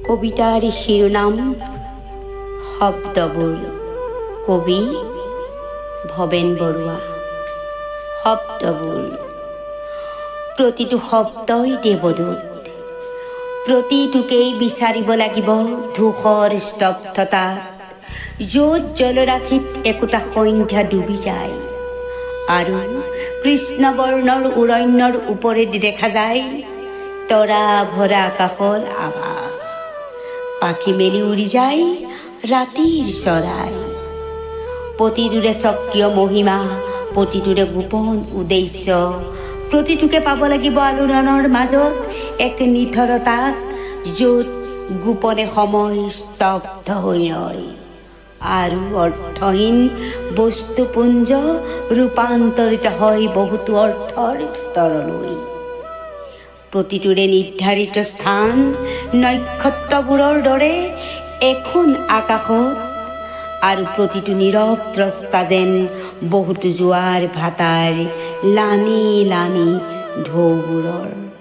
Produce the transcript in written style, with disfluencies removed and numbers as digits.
কবিতাৰ শিৰোনাম শব্দবোৰ। কবি ভৱেন বৰুৱা। শব্দবোৰ। প্ৰতিটো শব্দই দেৱদূত। প্ৰতিটোকেই বিচাৰিব লাগিব ধূসৰ স্তব্ধতাত, য'ত জলৰাশিত একোটা সন্ধ্যা ডুবি যায় আৰু কৃষ্ণবৰ্ণৰ উৰণ্যৰ ওপৰেদি দেখা যায় তৰা ভৰা আকাশৰ আভাস। পাখি মেলি উৰি যায় ৰাতিৰ চৰাই। প্ৰতিটোৰে স্বকীয় মহিমা, প্ৰতিটোৰে গোপন উদ্দেশ্য। প্ৰতিটোকে পাব লাগিব আলোড়নৰ মাজত এক নিথৰতাত, য'ত গোপনে সময় স্তব্ধ হৈ ৰয় আৰু অৰ্থহীন বস্তুপুঞ্জ ৰূপান্তৰিত হয় বহুতো অৰ্থৰ স্তৰলৈ। প্ৰতিটোৰে নিৰ্ধাৰিত স্থান নক্ষত্ৰবোৰৰ দৰে এখন আকাশত, আৰু প্ৰতিটো নীৰৱ দ্ৰষ্টা যেন বহুতো জোৱাৰ ভাটাৰ লানি লানি ঢৌবোৰৰ।